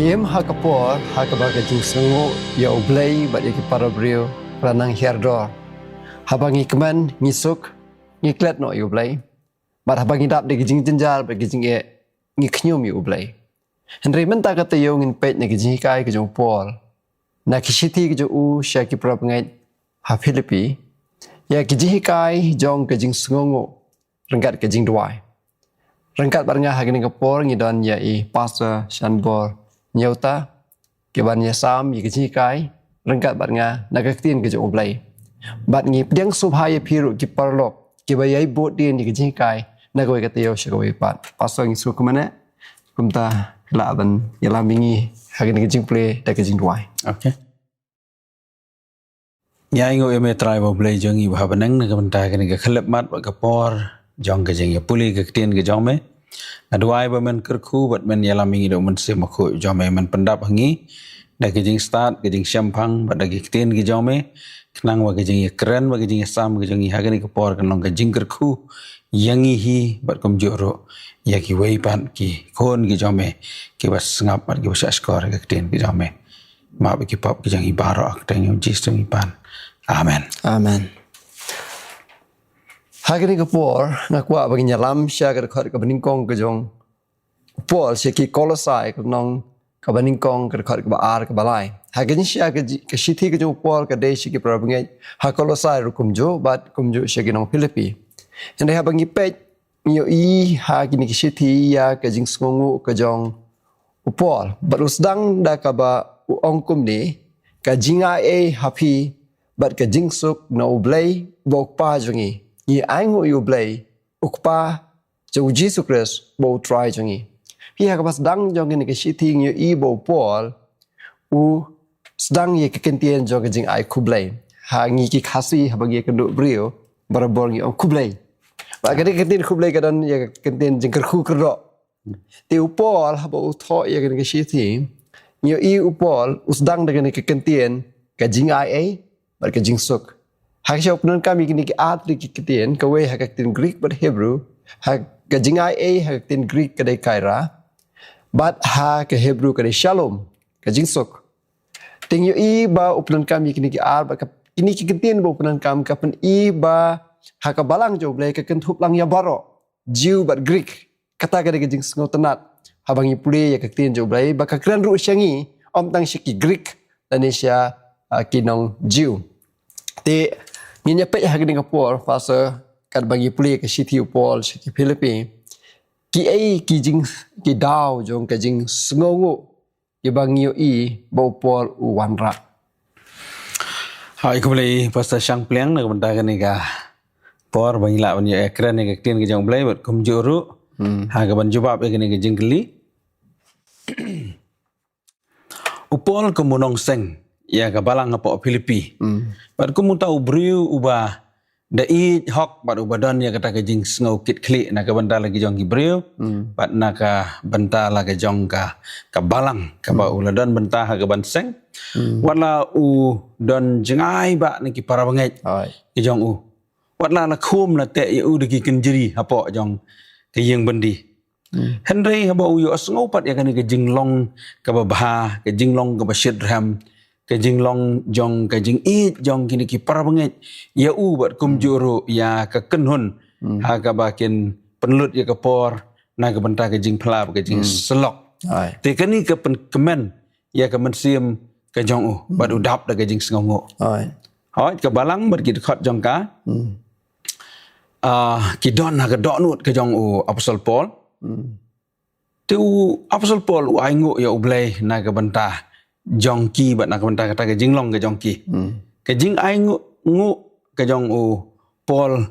Kiem hakapor hakabaga jing sengu ya ublay bat yaki parabrio ranang hiardor. Habangi keman ngisuk ngiklet no ya ublay. Bat habangi dap de jing jenjal bat jing e ngiknyum ya ublay. Henry menta kata yo ngin pet ne jing kai ke jong pol. Na kishiti ke jo u syaki prap ngai ha Filipi. Ya ke jing kai jong ke jing sengu rengkat ke jing duai. Rengkat barnya hagini kapor ngidon ya i pastor Shanbor nyauta ke bannya sam ye ke kai rengkat barnya nagaktin ke jong blai bat ngi pdeng subhaya phiru ki parlok ke bayai bot din ye ke kai nagoi ka teo shagoi pat pastor ngi su kumane kumta la ban yala mingi hagini ke jing play da ke jing duai. Okay. Ya ingo eme try bo blai jongi ba banang na kabanta kani ka khalap mat ba kapor jong ke jing ya puli ke tin ke jong me aduai ba men kerku bat men yala mingi do men se makho jong me men pendap hangi da ke jing start ke jing syampang ba da ke tin ke jong me knang wa ke jing ya keren ba ke jing sam ke jing ha kani kapor kan long ke jing kerku yangi hi bat kom joro ya ki wei pan ki kon ke jong me ki bas ngap bat ki bas skor ke tin ke jong me ma ba ki pop ke jing ibaro ak teng jis teng pan amen Amen. Hagini kapor nakwa bagi nyalam sya ka khot ka beningkong ke jong pol syaki kolosai ka nong ka beningkong ka khot ka baar ka balai. Hagini sya ka shithi ke jong pol ka de syaki prabngai ha kolosai rukum jo bat kumjo syaki nong Filipi. Ende ha bangi pet nyo i hagini ke shithi ya ka jing sungu ka jong pol bat usdang da ka ba ongkum ni ka jinga e happy bat ka jing suk no blai bok pa jongi. Ni aingo yu blay ukpa jo Jesus Christ bo try jongi pi ha ka bas dang jong ni ke shiting yu i bo pol u sedang ye ke kentien jong jing ai kublay ha ngi ki khasi ha bagi ke do brio barabor ngi kublay ba ke kentien kublay ka dan ye kentien jing kerku kerdo ti u pol ha bo tho ye ke shiting yu i u pol usdang de ke kentien ka jing ai ai ba ke jing suk hak siya penon kami kini ke atri kikitien kawe hak tin Greek but Hebrew hak kajingai hak tin Greek kadai kaira but ha ke Hebrew kadai shalom kajingsok ting yu i ba upenon kami kini ke ar ba kini kikitien ba upenon kam kapen i ba hak balang jo blai ka kentup lang ya baro Jew but Greek kata kadai kajing sngo tenat habang ipuli ya kakitien jo blai ba kakran ru syangi om tang syaki Greek dan isya kinong Jew ti Ninya pek hak dengan Paul fasa kad bagi puli ke city Paul city Philippines ki ai ki jing ki dau jong ke jing sngongu ki bangi i bo Paul u wanra hai kembali pasal sang pleng na benda kan ni ka por bangi la bangi ekran ni ke tin ke jong blai bat kum juru ha ka ban jawab ke ni ke jing keli upol kemunong seng ya ka balang apa Filipi bat ku muta ubriu uba da i hok bat ubadan ya kata ke jing sngo kit kli na ka benda lagi jong gibriu bat na ka benta lagi jong ka balang ka ba uladan benta ha ka ban seng wala u don jengai ba ni ki para bangai ki jong u wala la khum la te u de ki kenjeri apa jong ke yeng bendi Henry ha ba u yo sngo pat ya kan ke jing long ka ba ke jing long ka ba shidram kajing long jong kajing it jong kini ki para banget ya u bat kum juru ya ka kenhun ha ka bakin penlut ya ka por na ka benta kajing pelap kajing selok te kani ka kemen ya ka mensiam ka jong u bat udap da kajing sengongo hai ka balang bat ki khot jong ka ki don ha ka donut ka jong u apostol Paul tu apostol Paul u aingo ya u blai na ka benta jongki bat nak benta kata ke jinglong ke jongki ke jing ai ngu ke jong u Paul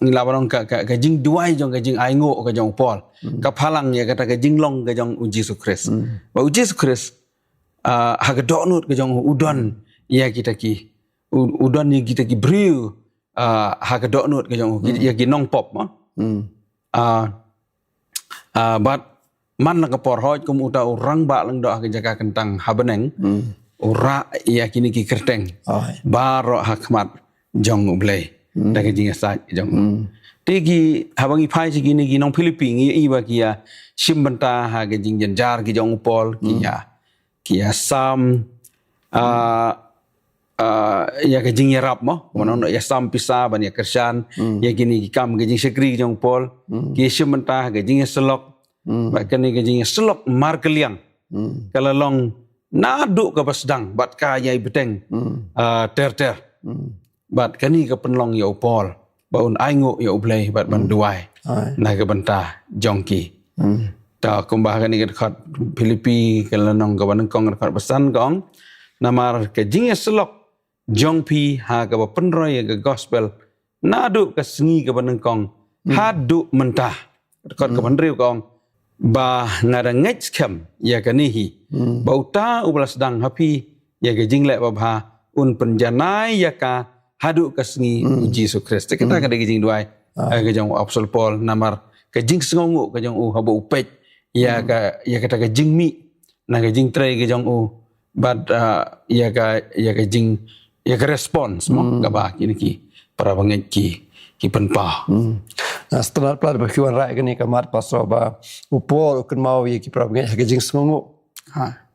ngilabarong ka jing duai jong ke jing ai ngu ke jong Paul ka phalang ya kata ke jinglong ke jong u Jesus Christ ba u Jesus Christ ha ke donut ke jong udon ya kita ki udon ni kita ki briu ha ke donut ke jong ya ki nong pop but man na kapor hoj kum uta orang ba lang do ke jaga kentang habeneng ura ya kini ki kerteng baro hakmat jong blai da ke jing sa jong te gi habang i phai gi ni gi nong Philippines ngi i ba ki ya sim banta ha ke jing jan jar gi jong pol ki ya sam ya ke jing yarap mo mono ya sam pisa ban ya kersan ya gini ki kam ke jing sekri jong pol ki sim banta ke jing selok ba ke ni ke jing selok mar keliang kalau long nadu ke pasdang bat ka yai beteng ter bat kani ke penlong ya pol baun aingo ya ublai bat banduai na ke banta jongki ta kumbah kani ke khat Philippines kalau nong ke ban kong khat pesan kong namar ke jing selok jongpi ha ke penroy ke gospel nadu ke sengi ke ban kong hadu mentah khat ke bandriu kong ba ngada ngech kem ya kanihi bauta ublas dang happy ya ke jingle ba un penjanai ya ka hadu ka sengi Yesus Kristus kita ka de jing duai ke jong apostol Paul namar ke jing sngongu ke jong habu upej ya ka ta ke jing mi na ke jing trai ke jong bad ya ka jing ya ka response mo ka ba kini ki para banget ki penpa setelah pelat berkiwan rai kini kamat pasal ba upol ken mau ye ki prab ngai ke jing sngongu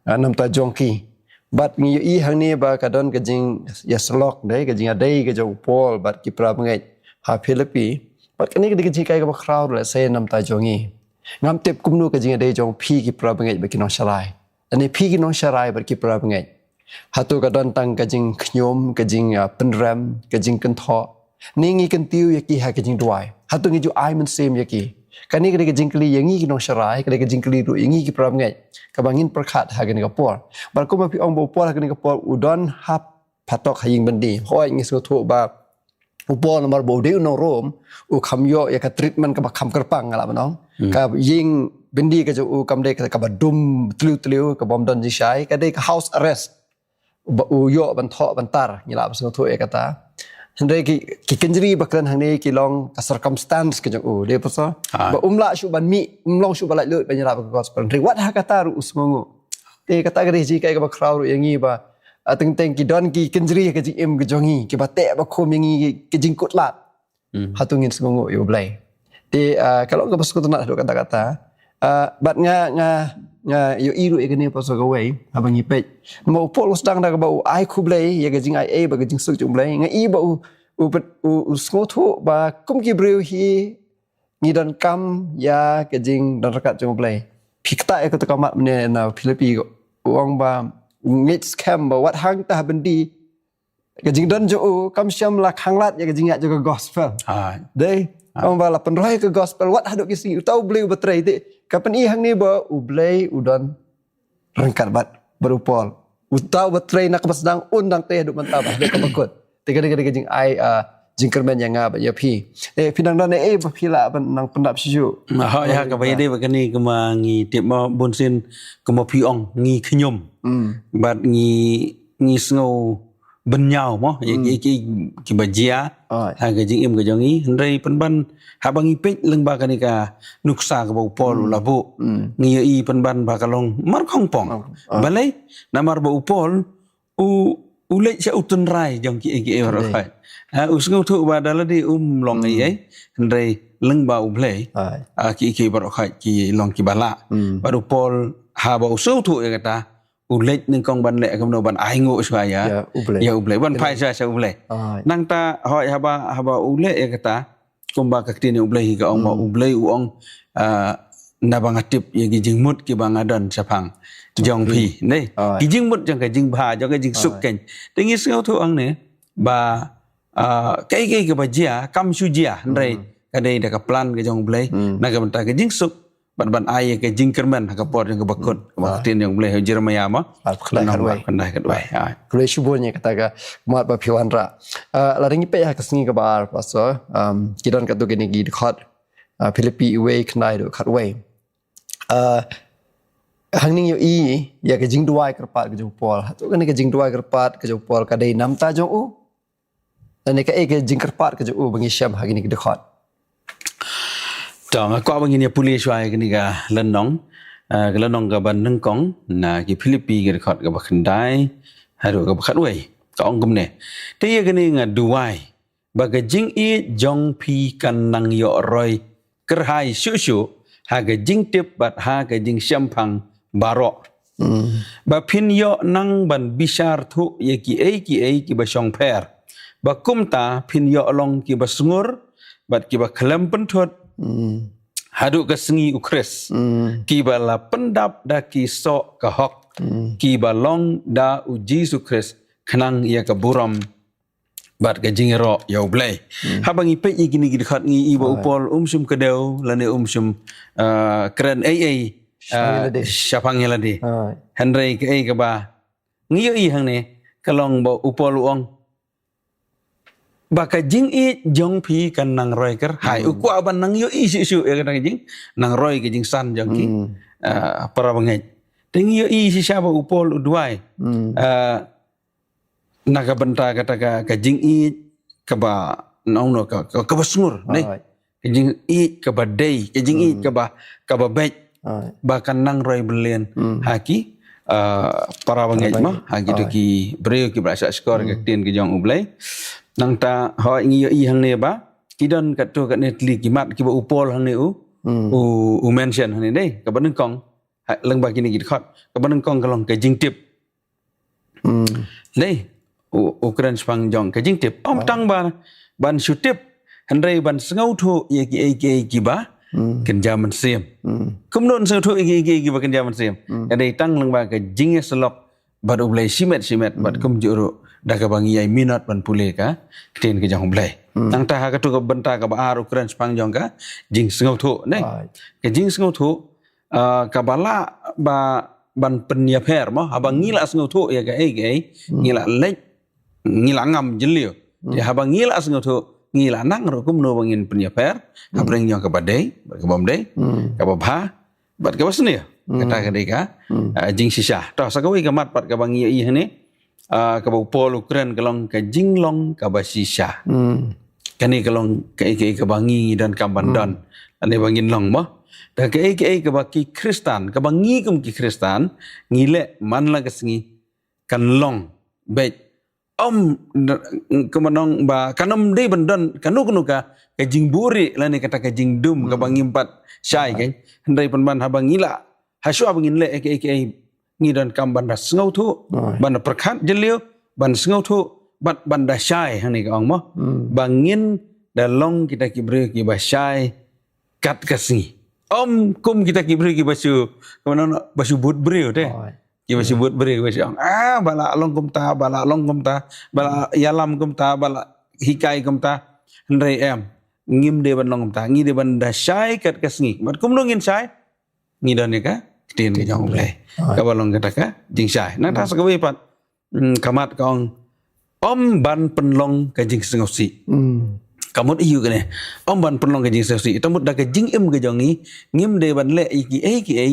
nam ta jongki bat ngi i hang ni ba kadon ke jing ya selok dai ke jing adai ke jong upol bat ki prab ngai ha Philippines bat kini ke jing kai ka crowd la say nam ta jongi ngam tep kumnu ke jing adai jong phi ki prab ngai ba ki no shalai ani phi ki no sharai ba ki prab ngai hatu kadon tang ke jing khnyom ke jing penram ke jing kan tho ningi kan tiu yaki ha ke jing duai hatu ngi ju ai men sem yaki kani ke jing kli yangi ki no sharai ke jing kli ru yangi ki prab ngai ka bangin perkhat ha ke ni ka por bar ko ma pi ong bo por ha ke ni ka por udon hap patok haying bandi hoi ngi so thu ba upol nomor bo de no rom u kham yo ya ka treatment ka ba kham kerpang ngala manong ka ying bindi ka ju u kam de ka ba dum tliu ka bom don ji shai ka de ka house arrest u yo ban tho ban tar ngila ba so thu e kata Hendai ki kenjeri bakran hang ni ki long ka circumstance ke jong de paso ba umla shu ban mi umlong shu balai lut banyara ba gospel ri wat ha kata ru usmongo te kata gari ji kai ka ba crowd ru yangi ba teng teng ki don ki kenjeri ke ji em ke jongi ki ba te ba khom yangi ki jing kut lat hatungin smongo yo blai te kalau ka pasko nak do kata bat nga yo iru e kene paso ka wei abang ipet mo pol sedang da ka ba ai khu blai ya ke jing ai e ba ke jing suk jung blai nga i ba u sko thu ba kum ki breu hi ni dan kam ya ke jing dan rakat jung blai phikta e ka ta kamat ne na Philippines uang ba ngit scam ba wat hang ta bendi ke jing dan jo kam syam la khanglat ya ke jing ya jo gospel dei ông ba la penroi ke gospel wat hadok ki si tau bleu betrai te kapan i hang ni ba ublai udan rangkat bat berupol utau betrai nak pasdang undang te hadok mantap de ka bakut te gade jing ai jingkermen yang ngab ya phi pinang dan ba phi la ban nang pendap siu ha ya ka ba de ba kani ka ma ngi te ma bonsin ka ma phi ong ngi khnyom bat ngi sngo bên nhau mo ki bajia ha ga jing im ga jongi ndai penban ha bangi pek leng ba kanika nuksa ga bau pol labu ngi i penban ba kalong mar khong pong balai namar bau pol u le cha utun rai jong ki ro khai ha usngo thu ba dala di long ai ndai leng ba u ble ki ba ro khai ki long ki bala ba du pol ha bau su thu e kata ulet ning kong ban le kam no ban ai ngo saya ya uble ban phai sa uble nang ta hoi haba ule ya kata kumba ka tin uble hi ka ong ma uble u ong na bang atip ya gi jing mut ki bang adan sapang jong phi nei ki jing mut jang ka jing bha jo ka jing suk ken tingi seu thu ang ne ba kai ka ba jia kam su jia ndai ka dei da ka plan ka jong uble na ka ban ta ka jing suk ban ai ke jingkerman ka por yang bakut ka tin yang boleh Jeremia ma kendai kedai kule shubonya kata ka mat ba phiwan ra la ringi pe ha kasni ka bar paso kidan ka tu gini gi khot Philippines way kendai do khat way hang ning yo i ya ke jing duai kerpat ke jong pol tu kan ke jing duai kerpat ke jong pol ka dei nam ta jong u dan ke ke jing kerpat ke jong u bangi syam ha gini ke khot Tong ko bang ini puli swai kini ka lenong ka ban nang kong na ki Philippines ke khot ka ba khandai ha ro ka ba khat wei ka ong kum ne te ye kini nga duai baga jing i jong pi kan nang yo roi kerhai syu haga jing tip bat haga jing syampang barok ba pin yo nang ban bishar thu ye ki ki ba shong per ba kumta pin yo long ki ba sungur bat ki ba khalam penthot hadu ka sengi ukres ki ba la pendap da ki so ka hok ki ba long da u Jesu Kris khnang ya ka buram bat ka jingero ya blai habangi pe i gini gidi khat ngi ibo upol sum kedeu lane sum kren ai syapang yalade Henry ke ai ka ba ngi yo i hang ne kalong bo upol uong baka jing i jong pi kan nang roi ker hai u kwa ban nang yo i su ya ka jing nang roi ke jing san jong ki para bangai tengi yo i si siapa upol uduai naga benta kata ka jing i ka ba no ka ba sungur ne ka jing i ka ba dei ka jing i ka ba bet bahkan nang roi belen haki para bangai mah haki tu ki breu ki bahasa skor ka tin ki jong ublai nang ta ho ngi yo i hang ne ba kidon kat tu kat ne tli ki mat ki ba upol hang ne u mention hang ne dei ka ba nang kong leng ba kini gid khot ka ba nang kong ka long ka jing tip nei Ukraine spang jong ka jing tip tang ban shu tip Henry ban sngau thu ye ki ba kan jaman sim kum non sngau thu ye ki ba kan jaman sim ka dei tang leng ba ka jing selok ba do blai simet bat kum juro da ka bangi ai minot ban pule ka ten ka jong blai nang ta ha ka tu ka benta ka ba ar Ukraine spang jong ka jing sngau thu nei ka jing sngau thu kabala ba ban penya per mo abang ngila sngau thu ya ka ai ngila lek ngila ngam jelio ya abang ngila sngau thu ngila nang ro kum no bangin penya per abreng jong ka badai ka bom dei ka ba bha bat ka basne kata ka dei ka jing sisa to sakawi ka mat pat ka bangi i hne ka ba pol Ukraine ka long ka jing long ka ba sisa kani ka long ka bangi dan ka bandan ane bangin long mo da ke ka ba ki Kristan ka ba ngi kum ki Kristan ngile man la kasingi kan long bet kemanong ba kanom de bandan kanu ka jingburi la ne kata ka jingdum ka ba ngimpat syai kan hendai pan habang ngila hasu abangin le ke ngi dan kam banda sngau thu banda perkhat jelio ban sngau thu bat banda syai hani ka ong mo bangin da long kita ki bre ki ba syai kat kasingi kum kita kibri ki basu kemanong basu but bre te ki basu but bre basu bala long kum ta bala yalam kum ta bala hikai kum ta ndai em ngim de ban long kum ta ngi de ban da syai kat kasingi mat kum nongin syai ngi dan ka tin ka jong le ka balong kata ka jing syai nang ta sakawi pat kamat ka ong ban penlong ka jing sengosi kamut iu kene ban penlong ka jing sengosi tamut da ka jing em ka jongi ngim de ban le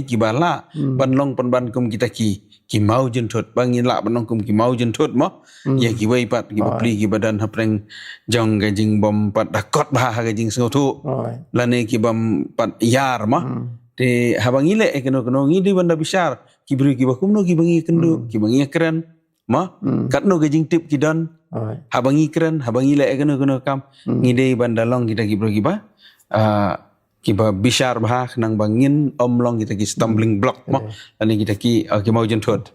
ki bala ban long ban kum kita ki mau jin thot bangin la ban long kum ki mau jin thot mo ye ki wei pat ki bapli ki badan hapreng jong ka jing bom pat da kot ba ka jing sengotu lane ki bom pat yar mo te habangi le keno ngi di banda bisar ki bri ki bakum no ki bangi kendu ki bangi keren ma katno ka jing tip ki dan habangi keren habangi le keno kam ngide bandalong kita gibro giba kiba bishar bah nang bangin omlong kita ki stumbling block mo ani kita ki mau jentot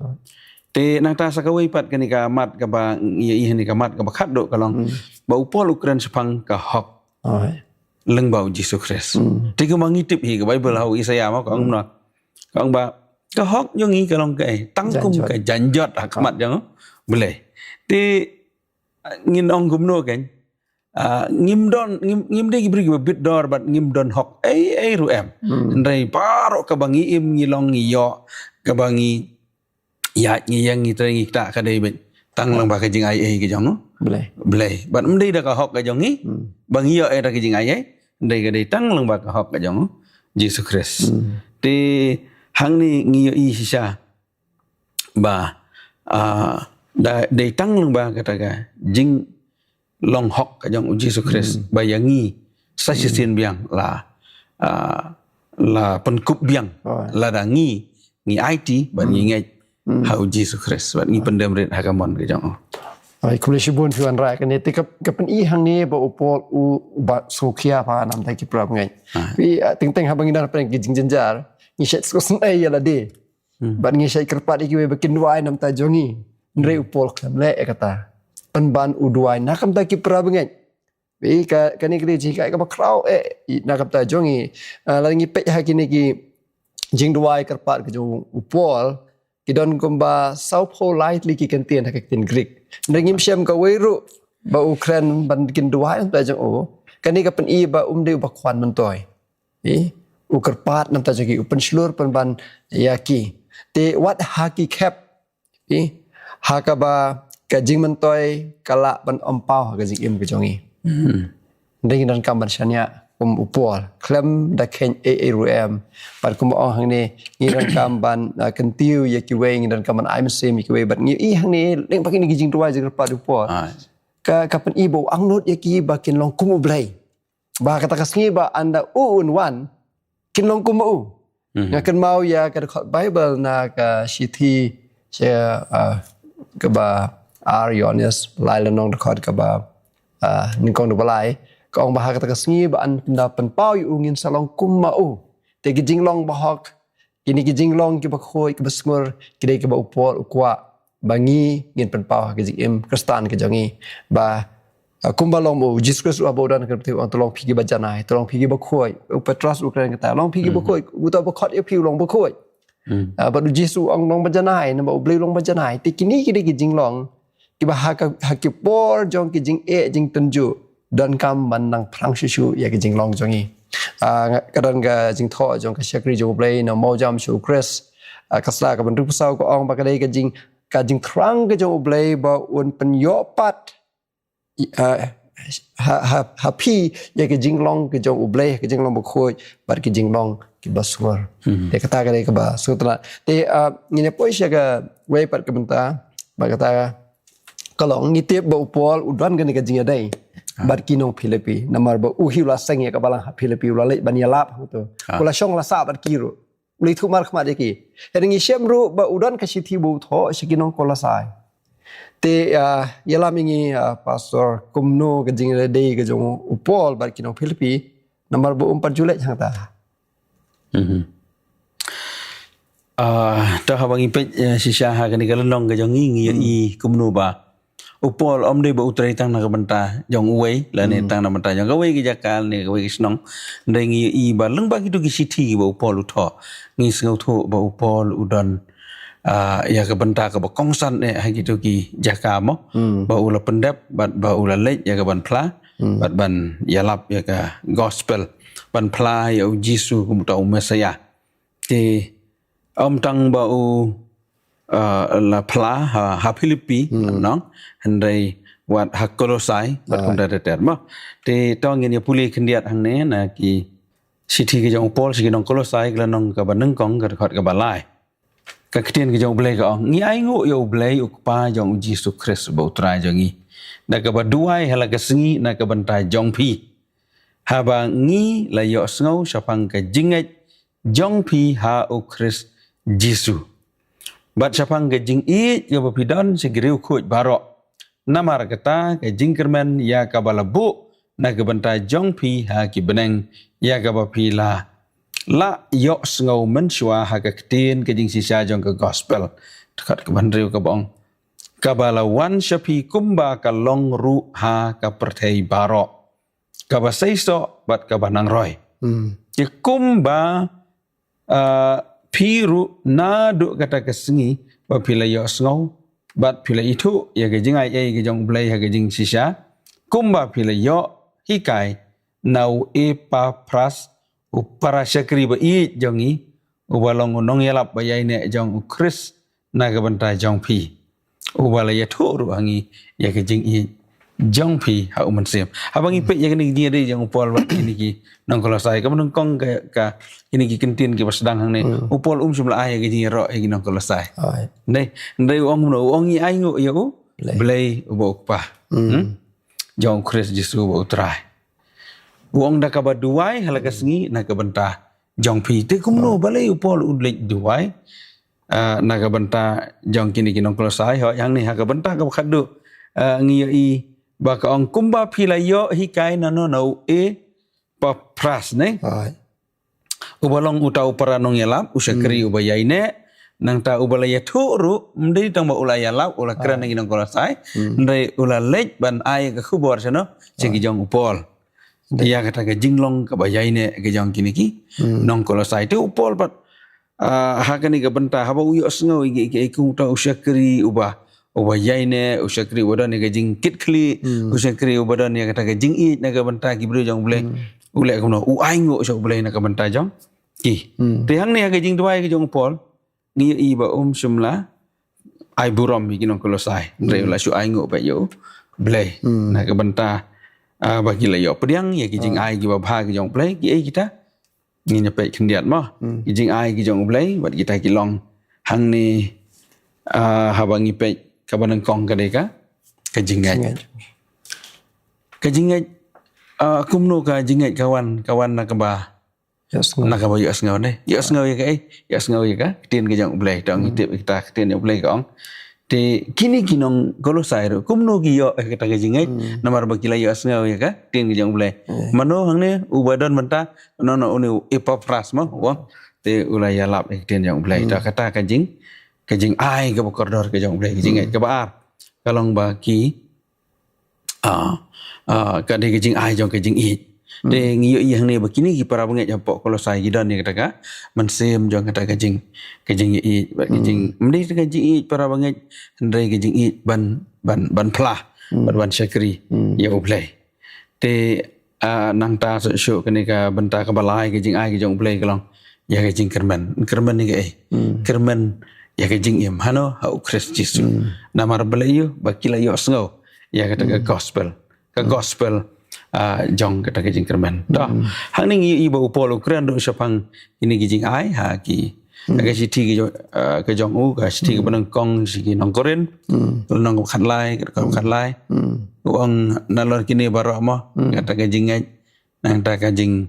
te nang ta sakawai pat kani ka mat ka ba i hani ka mat ka ba khat do kalong ba upol Ukraine sepang ka hok leng bau Jesu Kris te ka mangitip hi ka Bible hau Isaya mo ka ong ba ka hok yung i kalong ka tangkum ka janjot akmat jang boleh te ngin ong gumno kan ngim de gibri bit dor bat ngim don hok ai ruem ndai paro ka bangi im ngilong ngiyo ka bangi ya ngiyang ngi trengi ta ka dei ben tang lang ba ka jing ai ke jong blai bat mdei da ka hok ka jong ni bangi yo da ka jing ai ndai ka dei tang lang ba ka hok ka jong Jesu Kris te hang ni ngiyo i sisa ba da dei tang lang ba ka ta ka jing long hok ka jong Jesu Kris bayangi sa sin biang la penkup biang la da ngi IT ban ngi ngai hau Jesu Kris ban ngi pendemret hakamon ka jong Ai kulishibun tuan rai kan ti kapan i hang ni ba upol u ba sokia pa nam tai ki prab ngai pi ting habang ina pen ki jingjar ni shet sko sun ai yala de ba ni shet kerpat ki we bakin wai nam ta jongi ndre upol klam le kata pan ban u duai na kam ta ki prab ngai pi ka ni kri ji ka ba kraw na kam ta jongi la ngi pe ha ki ni ki jing duai kerpat ki jong upol kidon kumba South Pole lightly ki kentien hak tin Greek nangim syam ka weiru ba Ukraine ban kin duai ta jang o kani ka pen i ba de ba kwan man toy ukerpat nam ta jagi upen slur pen ban yaki te what haki cap haka ba ka jing man toy kala ban ompau ka jing im ka jongi ndeng dan kam ban syanya upol klem da ken rum par kum ong hang ni ngi ran kam ban kentiu ya ki we ngi dan kam ban I'm same ki we but ngi i hang ni leng pakin ni jing tuai jing pa upol ka pen i bo ang not ya ki ba kin long kum blai ba kata kasngi ba anda un wan kin long kum u nga kan mau ya ka bible na ka shithi che ka ba arionius lai la nong da ka ba ni kong do balai ka ong bahag kata kasngi ba an pinda penpau yu ngin salong kumau te ki jinglong bahok ini ki jinglong ki bakhoi ki basngur ki dei ki ba upol ukwa bangi ngin penpau ki jim kristan ki jangi ba kumbalong mo Jesus abodan ka tu on tolong pigi ba janai tolong pigi bakhoi upetras ukran kata long pigi bakhoi uta bakhot e piu long bakhoi ba du Jesus ong long ba janai na ba ubli long ba janai te kini ki dei ki jinglong ki ba ha ki por jong ki jing jing tenju dan kam manang prang shu ya ke jinglong jongi kadang ga jing tho jong ka shakri jo play na mo jam shu chris kasla ka ban ru sau ko ong ba ka dei ka jing thrang ka jo play ba un pen yo pat ha pi ya ke jinglong ke jo play ke jinglong ba khoi bar ke jinglong ki baswar de kata ka dei ka ba sutra te ni ne poi sha ga we pat ka benta ba kata kalong ni tip ba upol udwan ga ni ka jing dai bar kinong Philippi namar ba uhila sangya ka balang Philippi ulale banialap to kula shong la sa bar kiro uli thu mar khma de ki hengi shemru ba udan ka sithi bu tho sikinong kola sai te yala mingi pastor kumno ka jing de ka jong upol bar kinong Philippi namar ba 4 Julai hang ta ta habang ipet sisha ha kan ka long ka jong ngi i kumno ba upol om de ba utrai tang na banta jong uwei la ne tang na banta jong uwei ki jakal ne uwei snong ndai ngi i ba leng ba ki tu ki sithi ba upol utho ngi sngau tho ba upol udon ya ka banta ka ba kongsan ne ha ki tu ki jaka mo ba ula pendap ba ula lej ya ka ban phla ban yalap ya ka gospel ban phla ya jisu kum ta mesaya ti om tang ba u la phla ha Philippi nong handai wat ha Kolosai bat kun da ter ma te tong ngi puli khndiat hang ne na ki sithi ki jong Paul si nong Kolosai la nong ka ban nang kong ka khot ka balai ka ktien ki jong blai ka ong ngi ai ngo yo blai ukpa jong Jesus Christ bo trai jongi na ka ba duai hala ka sngi na ka ban tai jong phi ha ba ngi la yo sngo sapang ka jingai jong phi ha o Christ Jesus bat sapang ke jing i ya bapidon segeriu khoj barok namar kata ke jingkermen ya kabalabu na ke bantai jong phi ha ki beneng ya ka bapila la yo sngo menshwa ha ka ktien ke jing sisa jong ke gospel dekat ke bandriu ka bong kabalawan shapi kumba ka long ru ha ka perthei barok ka basaiso bat ka banang roy ke kumba piru nadu kata kesengi ba pila yo sngo bat pila itu ya ke jingai ke jong blai ha ke jing sisa kumba pila yo hikai nau pa pras upara syakri ba i jongi ubalong nong yalap ba yai ne jong Chris na ka bantai jong phi ubala ya thu ru hangi ya ke jing i jong phi ha uman sem abang ipe ya ni dia dei jong pol ini ki nong Kolosai ka menung kong ka ini ki kentin ki pasdang hang ne upol sumla ay ki ro ki nong Kolosai nei ong no ong i ai ngo ya u blai ubo pa jong Chris Jesu bo trai uong da ka ba duai hala ka sngi na ka banta jong phi te kum no balai upol udlek duai na ka banta jong kini ki nong Kolosai ho yang ni ha ka banta ka khadu ngiyo i ba ka ong kumba philayo hikai nano no pa pras ne Ai. ubalong utau paranong yalap usakri ubayaine nang ta ubalaya thu ru mdi tang ba ulaya lap ula kran ngi nang kolasai ndai ula lej ban ai ka khubor sano chigi jong upol dia kata ke jinglong ka bayaine ke jong kini ki nong kolasai tu upol pat hakani ka benta haba uyo sngo ke ku ta usakri ubayaine usakri wadan ke jing kit khli usakri wadan ya kata ke jing i na ka benta ki bru jong ble ule ko no u ai ngo so ble na ka benta jong ki te hang ne ke jing tuai ke jong upol ngi i ba sumla ai buram gi nong kolosai re la su ai ngo ba yo ble na ka benta bagi la yo pediang ya ki jing ai gi ba bha gi jong ble ki ai kita ni nya pe khendiat mo ki jing ai gi jong ble bat kita ki long hang ni ha ba ngi pe ka banang kong ka de ka jing ngai ka jing ngai kumno ka jing ngai kawan na ka ba Yes. nak apa yuk sengau ni? Yuk sengau ya kai? Yuk sengau ya ka? Ketin ke jang ulai, dong itip kita ketin yang ulai kong. Te kini kinong kolosai ru, kumno ki yuk kita ke jingai, namar bakila yuk sengau ya ka? Ketin ke jang ulai. Mano hang ni ubadon menta, nono uni ipapras mah, wah. Te ulai ya lap ketin yang ulai. Tak kata ke jing ai ke bokordor ke jang ulai ke jingai ke baar. Kalong baki kadai ke jing ai jang ke jing i. De ngiyo hang ni begini ki para banget japok kolosai gidan ni kata ka mensem jong kata kajing i bat kajing mendai kajing i para banget ndai kajing i ban plah ban syakri ya ublai te nang ta so kene ka benta ka balai kajing ai kajong ublai kalong ya kajing kerman ni ke kerman ya kajing im hano hau Kristus namar belayu bakila yo sngo ya kata ka gospel jong kata kijing kerman. Dah, hang ni ibu upol ukran do sepang ini kijing ai ha ki. Aga siti ke jong u ka siti ke benang kong siki nong koren. Nong khat lai khat lai. Uang nalor kini baru mo kata kijing ai nang ta kijing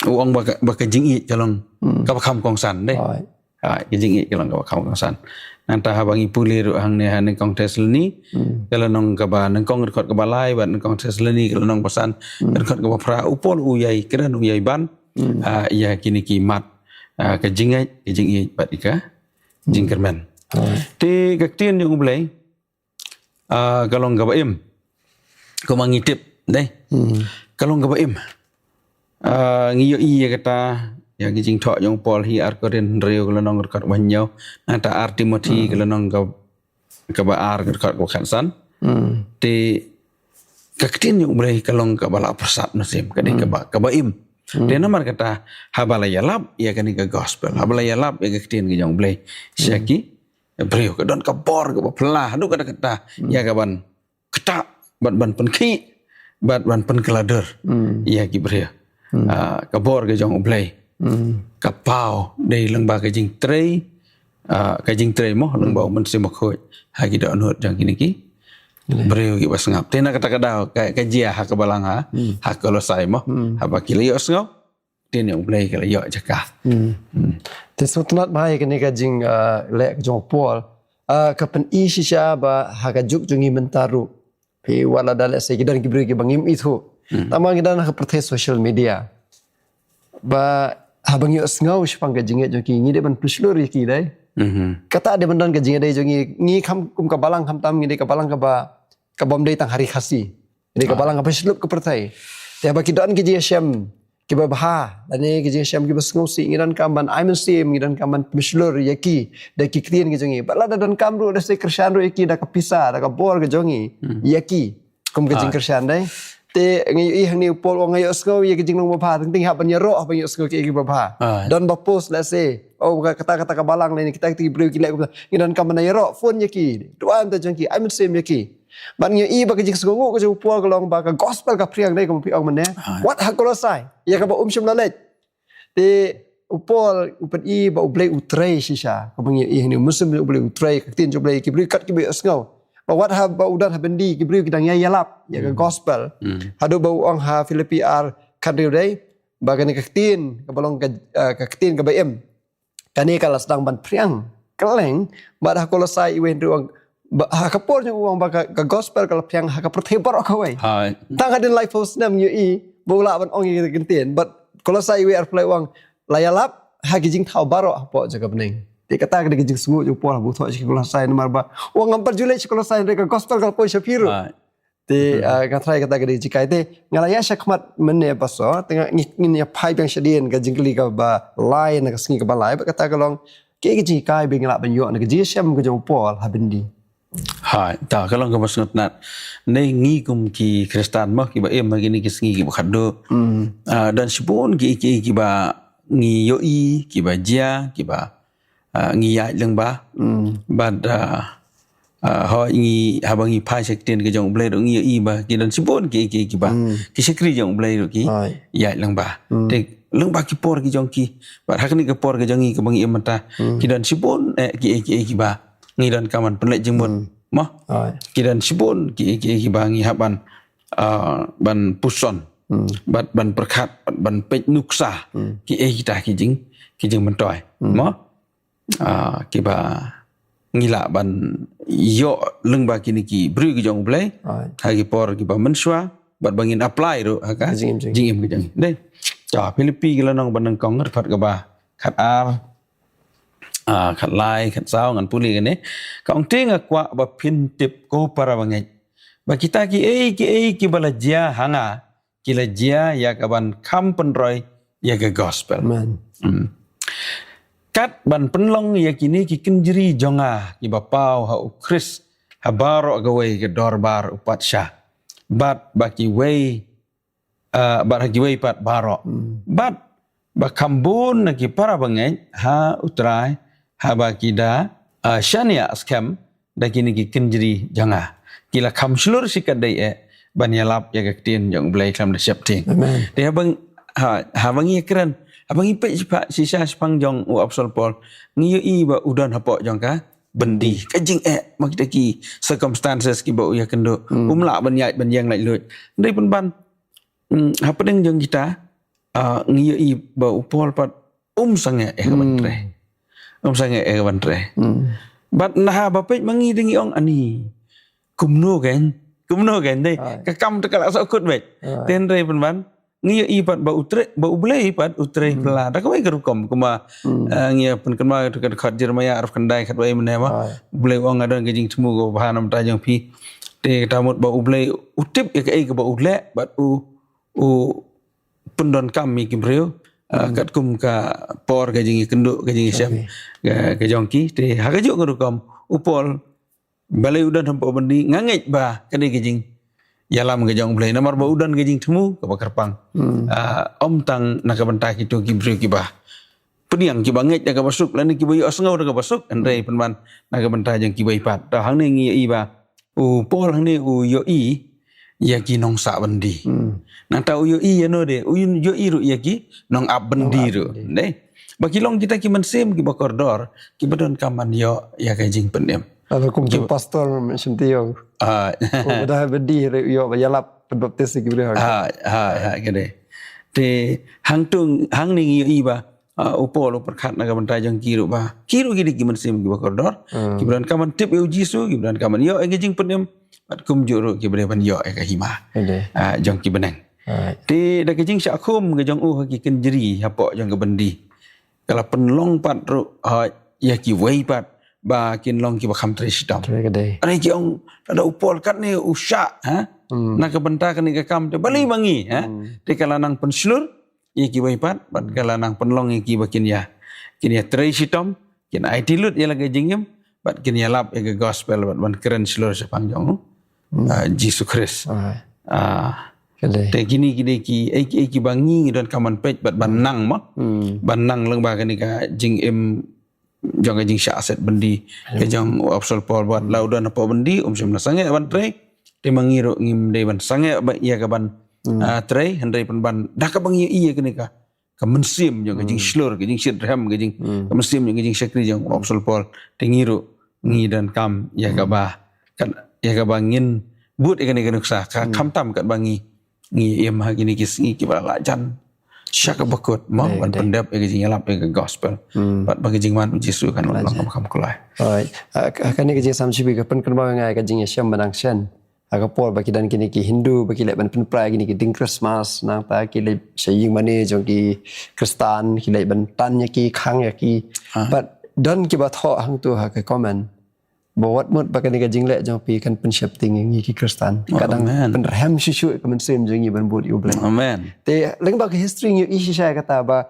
uang ba kijing i kalong ka kham kong san deh. Kijing i kalong ka kham kong san. Nang ta habangi pulir hang ne han kong tesleni kalau nong ka ba nang kong rekod ka balai ban kong tesleni kalau nong pesan rekod ka pra upol uyai keren uyai ban ya kini kimat ka jingai i bat ika jingkerman te kaktien yang ublai kalau ka ba im ko mangitip deh kalau ka ba im ngiyo i kata ya kijing thok yang pol hi ar koren reu kalau nong rekod banyo nata ar Timothy kalau nong ka ba ar rekod ko khansan te kaktin yang boleh kalau ka bala persat nasim kadi ka ba im te namar kata habala yalap ya kani ka gospel habala yalap ya kaktin ki yang boleh syaki breu ka don ka bor ka pelah du kata ya ka ban ketak ban penki ban penkelader ya ki breu ka bor ka jong boleh kapau dari lembah kajing tray mo lembah mesti makhoi hagi dak nut jang kini ki breu ki basngap tena kata kadau kajia hak balanga hak kolosai mo haba kili yo sngau tin yang blai kala yo jaka Te sutnat mai kini kajing lek jong pol kapan i shisha ba hagajuk jungi mentaru pe wala dale se gidan ki breu ki bangim itu tamang gidan ka protes social media ba habang yo sngau sepang kajing jo ki ngi de ban pluslur ki dai kata de bandan kajing dai jo ngi kham kum ka balang kham tam ngi de ka balang ka ba ka bom dai tang hari khasi de ka balang ka pluslur ka pertai te ba ki don ki je syam ki ba bha dan ni ki je syam ki ba sngau si ngi dan kam ban ai men sim ngi dan kam ban pluslur ya ki de ki krien ki jo ngi bala da don kam ru da se kersan ru ki da ka pisa da ka bor ka jo ngi ya ki kum kajing kersan dai te ngi hang ni pol wang ayo sko ye kijing nong bapha ting ha ban yero ban yo sko ki bapha don ba post let's say kata ka balang ni kita ti breu ki lek ngi don kam ban yero phone ye ki tuan ta jang ki I'm same ye ki ban ngi ba kijing sko ngo ko pol ka long ba ka gospel ka priang dai ko pi ong man ne what ha kolosai ye ka ba shim la let te upol upan ba ublei utrei shisha ko ban ye hang ni muslim ublei utrei ka tin jo blei ki breu kat ki be sko Bawat ha baudan ha bendi ki breu kita ngai yalap ya gospel. Hadu bau ang ha Filipi ar kadriu dai bagani kaktin ka balong kaktin ka baim. Kani kala sedang ban priang keleng bad ha kolosai iwen ruang hakapor yung uang baka ka gospel kalau piang hakaprotebar ako ay. Hai. Tang hadin life host nam yu i bola ban ong kita kentien but kalau saya we are play uang layalap hagijing tau baro apo jaga bening. Dia kata ke gijing sungu ju pola bu thoi kalau saya nomor ba uang ngampar julai kalau saya reka gospel kalau poi shapiro. Hai. Te katrai kata ke jika itu ngalaya syakmat menne paso tengah ngin ya pai yang sedien ke jingkli ka ba lain ka singi ka ba lai kata kalong ke jika be ngala ban yo na ke jisam ke jong pol habendi. Hai, tak kalau nggak masuk nat, nih ngikum ki Kristen mah kiba magini ki sengi kiba kado, dan sipun ki kiba ngi yoi kiba jia kiba ngi yai leng ba, bad ho ngi habangi pai sekten ke jong blay ngi yoi ba, ki dan sipun ki kiba ki sekri jong blay ki yai leng ba, dek leng ba ki por ki jong ki, bad hakni ke por ke jong ngi ke bangi emata, ki dan sipun ki kiba ngi dan kaman penlek jengmun mah kidan sibun ki bangi haban ban puson ban perkat ban pej nuksa ki kita ki jing mentoy mah ki ba ngila ban yo leng ba kini ki bru ki jong blai ha ki por ki ba mensua bat bangin apply ro ha ka jing em ki jang dei cha Philippi ki lanong ban kong ngat phat ka ba khat khat lai khat sao ngan puli kan ka ong ting akwa ba pin tip ko para bangai ba kita ki balajia hanga ki lajia ya kaban kam penroy ya ke gospel Amen. Kat ban penlong ya kini ki kenjeri jonga ki ba pau ha Chris ha baro gawe ke dorbar upat sya bat baki wei bat hagi wei pat baro bat ba kambun ki para bangai ha utrai haba kida syania scam da kini ki kenjeri janga kila kam slur sikat dai ban yalap ya kektien jong blai klam da siap ting dia bang ha bangi keren abangi pe pak sisa sepang jong u absol pol ngi i ba udan hapo jong ka bendi kajing mak ki circumstances ki ba ya kendo umla ban yai ban yang lai lut dai pun ban ha pedeng jong kita ngi i ba upol pat sange ka ban tre sange ka ban tre bat nah bapet mangi dengi ong ani kumno kan dei ka kam te kala so kut bet ten re pun ban ngi i pat ba ublei pat utre pla da ka wai gerukom kuma ngi pun kema dekat khat jermaya arf kandai khat wai menema ublei ong adon gejing temu go bahanam ta jong pi te tamut ba ublei utip ya ka ba ule bat u pendon kami kimbreu kat kum ka por gajing kenduk gajing siap ke jongki te hagajuk gerukom upol balai udan hampa bendi ngangit ba kene gajing yalam gajong blai namar ba udan gajing temu ka bakarpang om tang nak bentai kitu kimbreu ki ba peniang ki banget nak masuk lan ki bayu asngau nak masuk andai penman nak bentai jong ki bai pat ta hang ni ngi i ba upol hang ni yo i ya ki nong sa bendi nang tau yo i no de yo i ru ya ki nong ab bendi ru ne bagi long kita ki mensem ki bakordor ki bedon kaman yo ya ka jing pendem Kalau kum tu pastor mention tiyo dah bendi yo bayalap pedoptes ki bre gede te hang tung hang ning yo i ba upol perkat nak bentai jong ki ru ba ki ru ki mensem ki bakordor ki bedon kaman tip yo jisu ki bedon kaman yo engaging pendem pat kum juru ki bre ban yo ka hima jong ki benang ti da kejing syak khum ke jong ki kenjeri hapo jong ke bendi kala penlong pat ru ya ki wei pat ba kin long ki ba kham tre sidam ani ki ong ada upol kat ni usya nak ke benta kan ke kam te bali mangi ti kala nang penslur ya ki wei pat kala nang penlong ki ba kin ya tre sidam kin ai tilut ya la ke jingem bat kin ya lap ya ke gospel bat ban keren slur sepang jong Jesus Christ. Te gini ki bangi dan kaman pej bat banang mah. Banang leng ba kan ka jing em jong jing sya aset bendi ke jong absol pol bat laudan apa bendi semna sange ban tre te mangiro ngim de ban sange ba ia ka ban tre handai pan ban dah ka bangi ia kan ka mensim jong jing slur ke jing sit ram ke jing mensim jong jing sekri jong absol pol te ngiro ngi dan kam ya ka ba kan ya ka bangin but ikan nuksa ka kam tam kat bangi ngi em ha gini ki bala jan syak bakut mo ban pendap ke jing yalam ke gospel bat bagi jing man Yesus kan long kam kulai Alright. Kan ni kerja sam cibi kapan kan bang ngai kerja Syam benang sen. Aga Paul bagi dan kini ki Hindu bagi lek ban penprai kini ki ding Christmas nang ta ki lek saying mane jong ki Kristen ki lek ban tan ya ki khang ya ki. But don ki ba tho hang tu ha ka comment. Bawat mut bagi ni kerja lek jong pi kan pensiap ting ngi ki Kristen. Kadang penrem susu ka men sem jong ni ban bud yu bleng. amen Te leng ba ki history ngi isi saya kata ba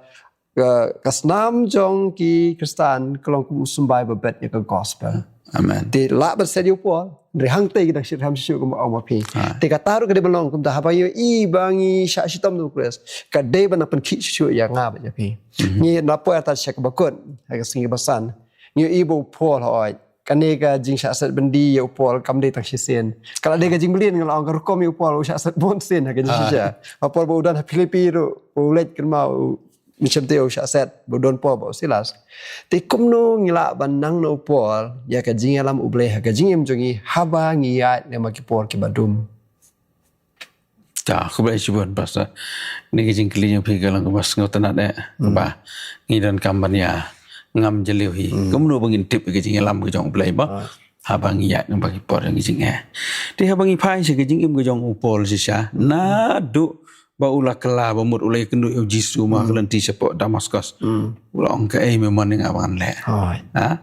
kasnam jong ki Kristen kelong sumbai babet ya ka gospel. amen Ti la ba set yu Paul. Dari hang te kita sir ham siu ko ma pi. Te ka taru ka de belong kum ta ha ba yu I bangi sya sitom tu kres. Ka de ban pen ki siu ya nga ba ja pi. Ni na po ta syak ba kun. Ha ka singi basan. Ni I bo Paul hoi. Kan ne ka jing sya set bendi ya Paul kam de tang sisen. Kala de ka jing belin ngala ang ko mi Paul sya set bon sen ha ka jing sya. Paul bo dan Filipi ro bo let kan mau macam tu sya set bodon Paul bo silas. Ti kumno ngila banang no Paul ya ka jing alam uble ha ka jing em jongi haba ngiat ne ma ki Paul ki badum. ta ku bai chibon pasa ni ke jing kli yang pi galang ko mas ngot na de ba ngi dan kamban ya ngam jeliu hi kumno bangin tip ke jing yalam ke jong play ba ha bang ya ng bagi por yang jing ti ha bangi pai se ke jing im ke jong Paul si sya na du ba ula kala ba mut ulai kendu eu Jisu ma kelan ti sepok Damaskus ula ong ke ai memang ning awan le Hoi. ha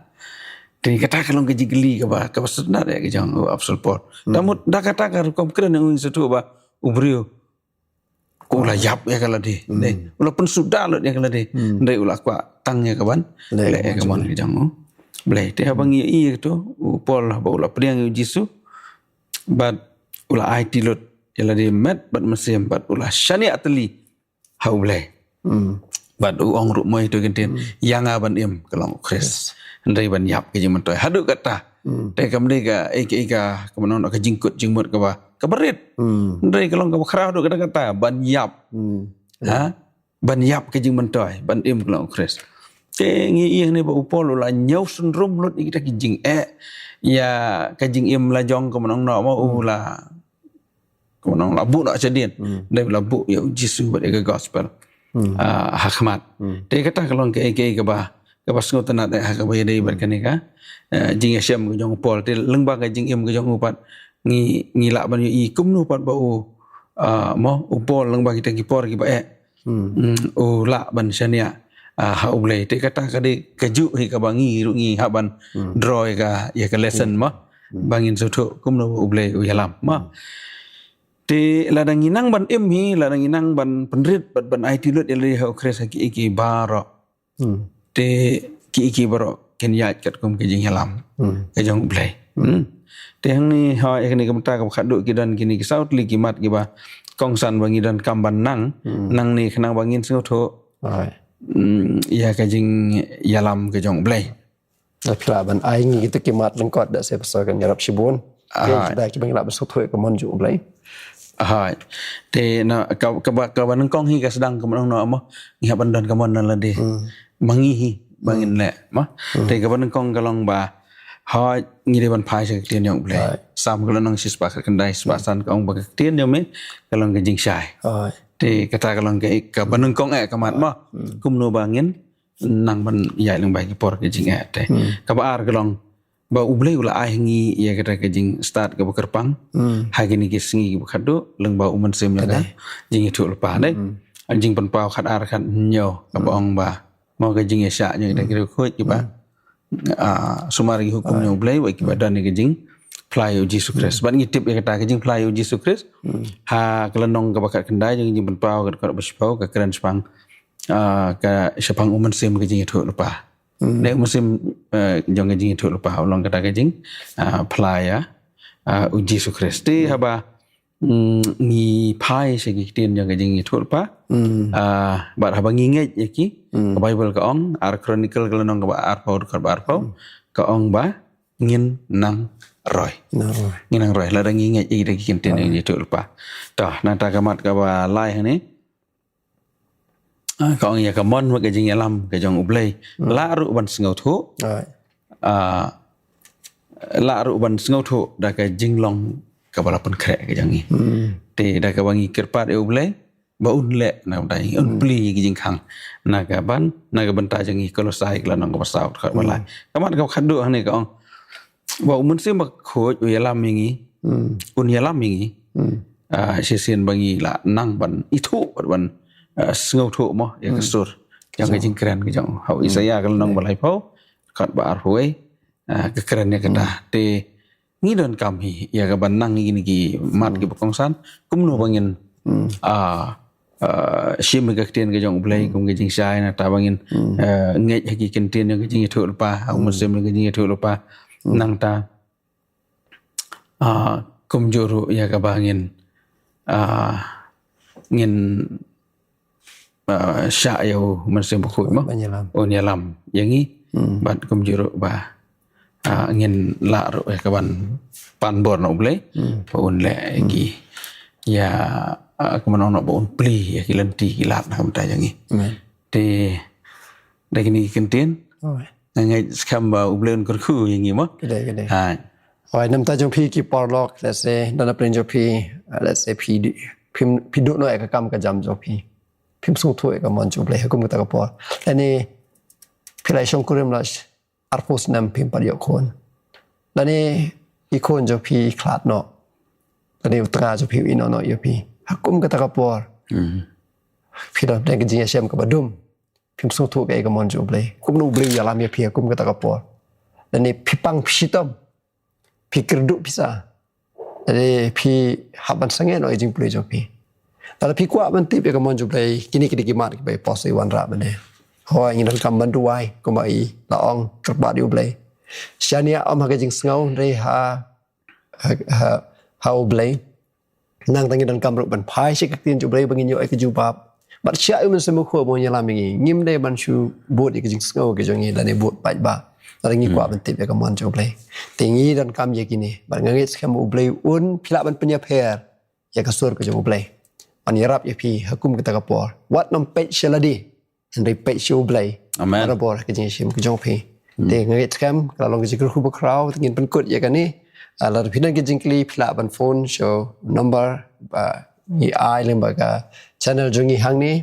ti kata kalong ke jigli ke ba ka pasna de ke jong Apostol Paul damut da kata ka kom kren ng setu ba ubrio ula yap ya kala di ne ula pun sudah lo ya kala di ndai ula kwa tang ya kaban le ke mon ke jong ble ti ha bangi I tu Paul ba ula priang eu Jisu but ula ai ti lot Yala di met bat mesim bat ulah shani atli haule bat uang ruk moi tu kentin yang aban im kelong Chris ndai ban yap ke jing toy hadu kata te kamde ka eka kemenon ka jingkut jingmut ka ba kaberit ndai kelong ka khrau du kata ban yap ha ban yap ke jing toy ban im kelong Chris te ngi yang ni ba upol ulah nyau sunrum lut kita ki jing ya ka jing im la jong kemenon no ma ulah kemenang labu nak cedian dari labu ya Yesus buat ke gospel hakmat dia kata kalau ke bah ke pas ngoten nak hak ba dei berkan ka jing Syam ke jong Paul te lengba ke jing im ke jong upat ngi lak ban I kum nu pat ba mo Paul lengba kita ki por ki ba lak ban syania ha ublei te kata ka de keju hi ka bangi ru ngi ha ban draw ka ya ke lesson ma bangin soto kum nu ublei u yalam ma Ti ladang inang ban im hi ladang inang ban penrit ban IT lut yali ha kres ki iki baro ti ki iki baro ken yat kat kum ke jing halam ke jong blai ti hang ni ha ek ni kamta kam khadu ki dan kini ki saut li ki mat ki ba kongsan bangi dan kamban nang ni khnang bangin sing tho ya ke jing yalam ke jong blai Pila ban ai ngi kita kimat lengkot dak saya pasalkan yarap sibun. Kita ki bang lak besut thoi ke mon ju blai. Hai te na ka ban kong hi ka sedang ka mon no mo ngi ban dan ka mon na la de mangi hi bangin le ma te ka ban kong ka long ba ha ngi de ban phai se klien yong ble sam ka long sis pa ka dai spa san ka ong ba klien yong me ka long ka jing sai te kata ka long ka ban kong ka mat ma kum no bangin nang ban yai long ba ki por ka jing te ka ba ar ka long ba ublei ula ai ngi ya kata ke jing start ke bekerpang ha gini ke singi ke khadu leng ba uman sem la jing itu lepa dai jing pen pau khat ar khat nyo ka bong ba mo ke jing sya nyo da kira khoi ki ba sumari hukum nyo ublei wa ki badan ke jing fly Yesus Kristus ban ngi tip ya kata ke jing fly Yesus Kristus ha kelenong ka bakat kendai jing pen pau ka besipau ka keren sepang ka sepang uman sem ke jing itu lepa Nek musim jong jing itu lupa ulong kata jing playa Yesus Kristus haba ngi pai segi tien jong jing itu lupa bar haba nginget yaki Bible ka ong ar chronicle ka lenong ka arpau ka ong ba ngin nang roy ngin nang roy la dang nginget yaki kin tien jing itu lupa tah nata kamat ka ba lai hani Kau ya kamon wa ke jing yalam ke jong ublei la ru ban sngau thu la ru ban sngau thu da ke jing long ka bala pen kre ke jangi te da ka wangi kirpat e ublei baun le na dai un pli gi jing khang na ka banta jang i Kolosai kala nong ka pasau khat balai kamat ka khadu hang ni ka ong ba mun sim ba khoj u yalam mingi un yalam mingi sien bangi la nang ban itu ban ngau thu mo ya kasur yang ka jing keren ki jong hau Isaya kala nong balai pau khat ba ar huai ka keren ya kada te ni don kam hi ya ka ban nang gi ni mat ki bakong san kum no bangin shim ga tien ga jong blai kum ga jing sai na ta bangin nge ki ken tien ga jing thu pa au muslim ga jing thu pa nang ta kum juru ya ka bangin ngin sha yo muslim ba khu mo on yalam yang ni bat kum juru ba ngin la ro ka ban pan bor no blai pa un le gi ya kemenang nak baun peli ya kilanti kilat nak mentai jangi te dah kini kentin ngai skam ba ublen kerku yang ni mo kedai ha oi nam ta jong pi ki por lok let's say dan apren jo pi let's say pi du no ek kam ka jam jo pi phim su thu ek mon jo ble kum ta ka por ani pi lai shong kurim la arpos nam phim par yo kon lani i kon jo pi klat no lani utra jo pi ino no yo pi hakum kata kapor pidon dan ke jinga syam ke badum pim su thu ke mon jo ble kum no ble ya lam ya pi hakum kata kapor dan ni pipang pisitom pikirdu bisa jadi pi haban sange no jing ble jo pi tapi pi kwa ban tip ke mon jo ble kini kidi kimat ke bai pos wan ra bane hoi ngin dan kam ban duai ko mai la ong terbat yo ble syania om ha ke jing ngau re ha ble nang tangi dan kamruk ban pai sik tin ju bre bangin yo ai ke ju bab bat sya eu men semu kho mo nyala mingi ngim de ban shu bot ke jing sngo ke jongi dan e bot pai ba dan ngi kwa ban tip ke mon ju bre tingi dan kam ye kini ban ngit skam u bre un phila ban penya pher ya ka sur ke ju bre ban yarap ye pi hakum ke ta ka por wat nom pe shaladi and re pe shu bre amen ra bor ke jing shim ke jong pi te ngit skam ka long ke jing khu ba kraw ngin ban kut ye ka ni la pinan ke jingkli phila ban phone show number ni ai lemba ka channel jongi hangni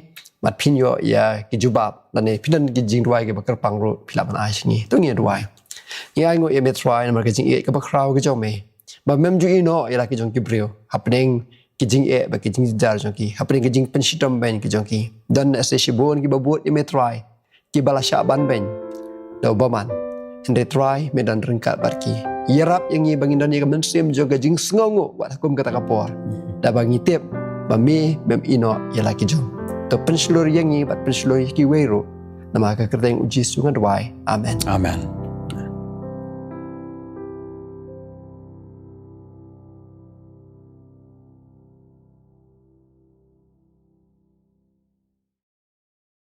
mat phin yo ya ki jubab la ne pinan ki jing duai ke bakar pangro phila ban ai singi to ngi duai ni ai ngo e me try na ke jing e ka bakraw ke jong me ba mem ju ino ya la ki jong ki brio happening ki jing e ba ki jing jar jong ki happening ki jing penshitom ben ki jong ki dan se shibon ki babut e me try ki bala sha ban ben do baman and try medan rengkat barki yarap yang ni bangin dan yang mensim juga jing sngongo buat hukum kata kapor da bangi tip bami mem ino ya laki jom to penslur yang ni bat penslur ki wero nama ka kerteng uji sungan wai amen